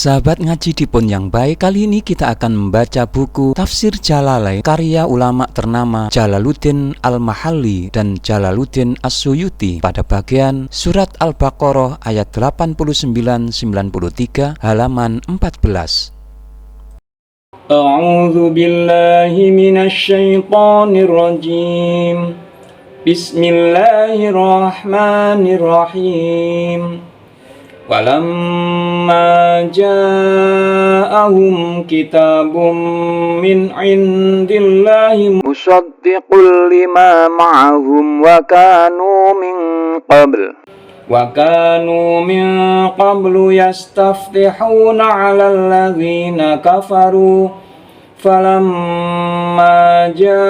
Sahabat ngaji dipun yang baik, kali ini kita akan membaca buku Tafsir Jalalain karya ulama ternama Jalaluddin Al-Mahalli dan Jalaluddin As-Suyuti pada bagian surat Al-Baqarah ayat 89-93 halaman 14. A'udzu billahi minasy syaithanir rajim. Bismillahirrahmanirrahim. Walamma ja'ahum kitabun min indillahi musaddiqul lima ma'ahum wa kanu min qablu yastaftihuna 'alal ladzina kafaru falamma ja'ahum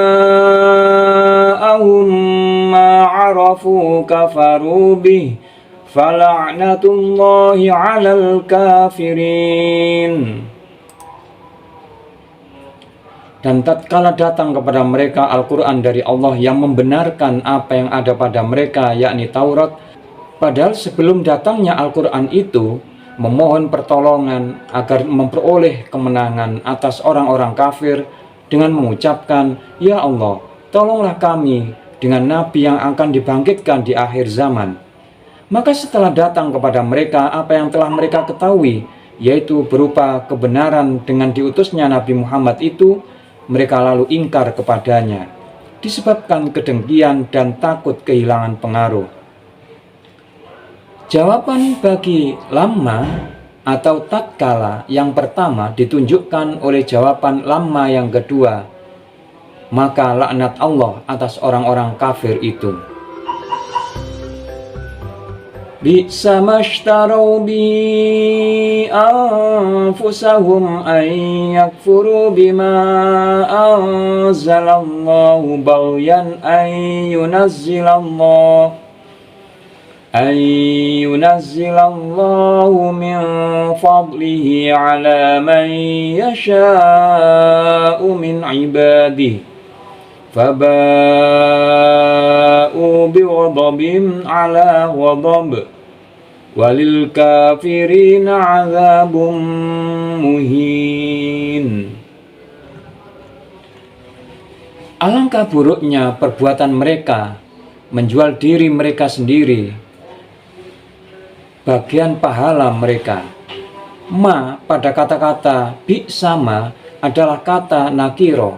ma 'arafu kafaru bih fala'natullahi 'alal kafirin. Dan tatkala datang kepada mereka Al-Quran dari Allah yang membenarkan apa yang ada pada mereka, yakni Taurat, padahal sebelum datangnya Al-Quran itu memohon pertolongan agar memperoleh kemenangan atas orang-orang kafir dengan mengucapkan, "Ya Allah, tolonglah kami dengan nabi yang akan dibangkitkan di akhir zaman." Maka setelah datang kepada mereka apa yang telah mereka ketahui, yaitu berupa kebenaran dengan diutusnya Nabi Muhammad itu, mereka lalu ingkar kepadanya, disebabkan kedengkian dan takut kehilangan pengaruh. Jawaban bagi lamma atau tatkala yang pertama ditunjukkan oleh jawaban lamma yang kedua, maka laknat Allah atas orang-orang kafir itu. Bi'sa mashtarau bi anfusahum an yakfuru bima anzalallahu baghyan an yunazzilallahu min fadlihi ala man yasha'u min ibadihi faba'u bighadabin ala ghadab walil kafirina 'adzabun muhin. Alangkah buruknya perbuatan mereka menjual diri mereka sendiri, bagian pahala mereka. Ma pada kata-kata bi sama adalah kata nakiro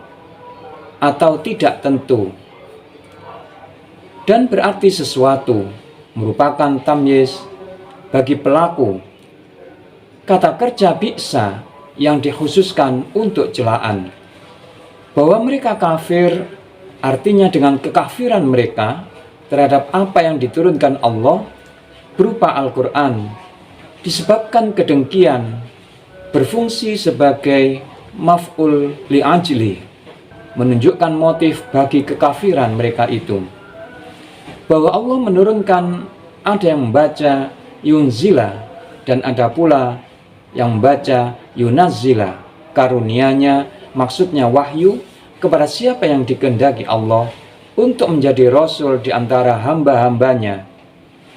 atau tidak tentu dan berarti sesuatu, merupakan tamyiz bagi pelaku. Kata kerja bi'sa yang dikhususkan untuk celaan. Bahwa mereka kafir artinya dengan kekafiran mereka terhadap apa yang diturunkan Allah berupa Al-Quran, disebabkan kedengkian berfungsi sebagai maf'ul li'ajli, menunjukkan motif bagi kekafiran mereka itu. Bahwa Allah menurunkan, ada yang membaca yunzila dan ada pula yang membaca yunazzila. Karunia-Nya maksudnya wahyu kepada siapa yang dikehendaki Allah untuk menjadi rasul di antara hamba-hambanya.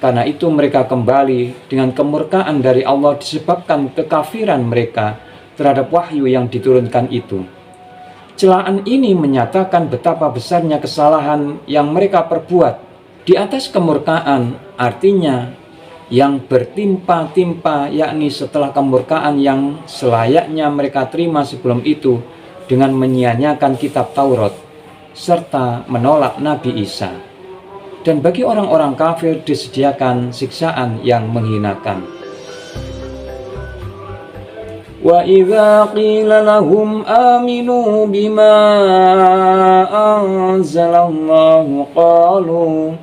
Karena itu mereka kembali dengan kemurkaan dari Allah disebabkan kekafiran mereka terhadap wahyu yang diturunkan itu. Celaan ini menyatakan betapa besarnya kesalahan yang mereka perbuat di atas kemurkaan, artinya yang bertimpa-timpa, yakni setelah kemurkaan yang selayaknya mereka terima sebelum itu dengan menyia-nyiakan kitab Taurat serta menolak Nabi Isa. Dan bagi orang-orang kafir disediakan siksaan yang menghinakan. Wa idza qila lahum aminu bima anzalallahu qalu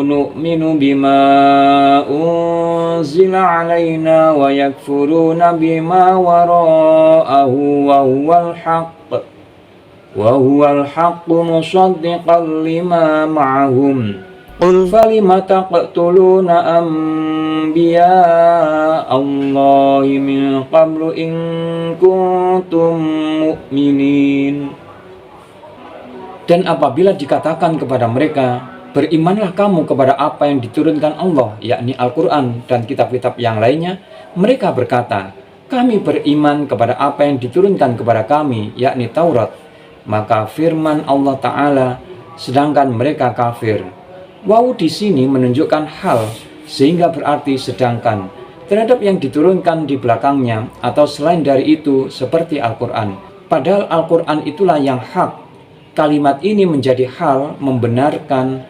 nu'minu bima unzila alaina wa yakfuruna bima wara'ahu wa huwal haqqu musaddiqan lima ma'ahum qul falima taqtuluna anbiya Allahi min qablu in kuntum mu'minin. Dan apabila dikatakan kepada mereka, Berimanlah kamu kepada apa yang diturunkan Allah, yakni Al-Quran dan kitab-kitab yang lainnya. Mereka berkata, kami beriman kepada apa yang diturunkan kepada kami, yakni Taurat. Maka firman Allah Ta'ala, sedangkan mereka kafir. Wawu di sini menunjukkan hal, sehingga berarti sedangkan terhadap yang diturunkan di belakangnya atau selain dari itu seperti Al-Quran. Padahal Al-Quran itulah yang hak. Kalimat ini menjadi hal membenarkan,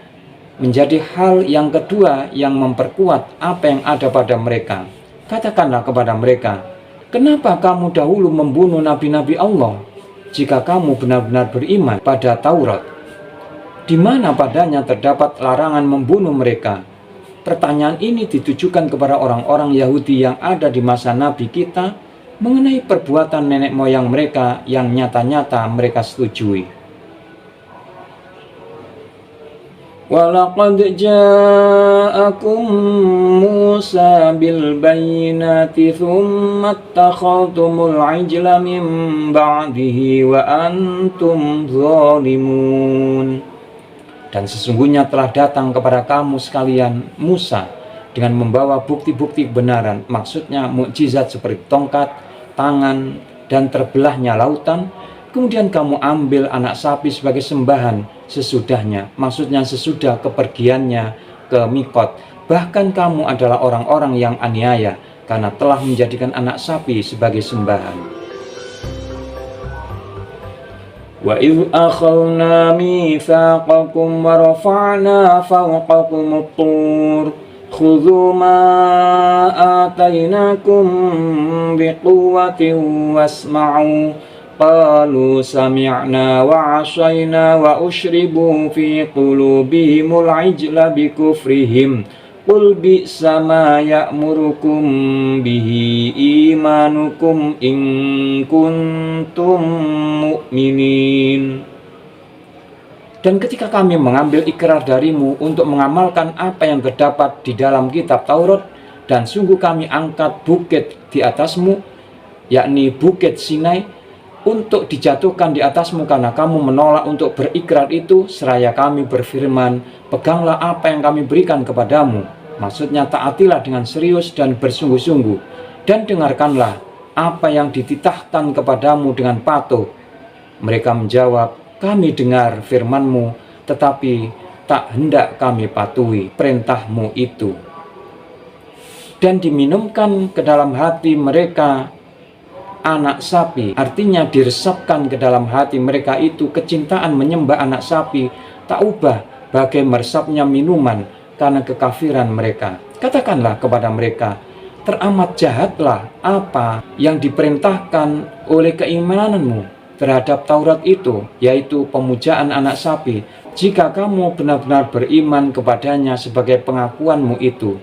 menjadi hal yang kedua yang memperkuat apa yang ada pada mereka. Katakanlah kepada mereka, kenapa kamu dahulu membunuh nabi-nabi Allah jika kamu benar-benar beriman pada Taurat, di mana padanya terdapat larangan membunuh mereka? Pertanyaan ini ditujukan kepada orang-orang Yahudi yang ada di masa Nabi kita mengenai perbuatan nenek moyang mereka yang nyata-nyata mereka setujui. Walaqad ja'akum Musa bil bayyinati thumma attakhadhtumul ijla min ba'dihi wa antum zalimun. Dan sesungguhnya telah datang kepada kamu sekalian Musa dengan membawa bukti-bukti kebenaran, maksudnya mukjizat seperti tongkat, tangan, dan terbelahnya lautan. Kemudian kamu ambil anak sapi sebagai sembahan sesudahnya, maksudnya sesudah kepergiannya ke Mikot. Bahkan kamu adalah orang-orang yang aniaya karena telah menjadikan anak sapi sebagai sembahan. Wa idh akhadna mitsaqakum wa rafa'na fawqakumut tur khudhu ma atainakum biquwwatin wasma'u qalu sami'na wa 'asayna wa ushribu fi qulubihimul 'ijla bikufrihim qul bi'sa ma ya'murukum bihi imanukum in kuntum mu'minin. Dan ketika kami mengambil ikrar darimu untuk mengamalkan apa yang terdapat di dalam kitab Taurat, dan sungguh kami angkat bukit di atasmu, yakni bukit Sinai, untuk dijatuhkan di atasmu karena kamu menolak untuk berikrar itu, seraya kami berfirman, peganglah apa yang kami berikan kepadamu. Maksudnya taatilah dengan serius dan bersungguh-sungguh, dan dengarkanlah apa yang dititahkan kepadamu dengan patuh. Mereka menjawab, kami dengar firman-Mu, tetapi tak hendak kami patuhi perintah-Mu itu. Dan diminumkan ke dalam hati mereka anak sapi, artinya diresapkan ke dalam hati mereka itu kecintaan menyembah anak sapi, tak ubah bagai meresapnya minuman karena kekafiran mereka. Katakanlah kepada mereka, teramat jahatlah apa yang diperintahkan oleh keimananmu terhadap Taurat itu, yaitu pemujaan anak sapi, jika kamu benar-benar beriman kepadanya sebagai pengakuanmu itu.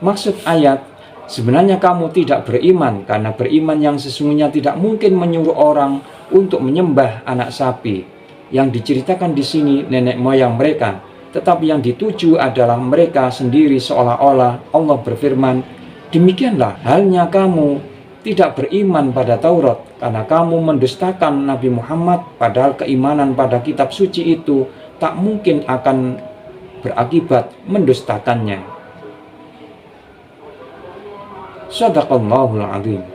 Maksud ayat, sebenarnya kamu tidak beriman, karena beriman yang sesungguhnya tidak mungkin menyuruh orang untuk menyembah anak sapi. Yang diceritakan di sini nenek moyang mereka, tetapi yang dituju adalah mereka sendiri, seolah-olah Allah berfirman, demikianlah halnya kamu tidak beriman pada Taurat, karena kamu mendustakan Nabi Muhammad, padahal keimanan pada kitab suci itu tak mungkin akan berakibat mendustakannya. Shadaqallahul Azim.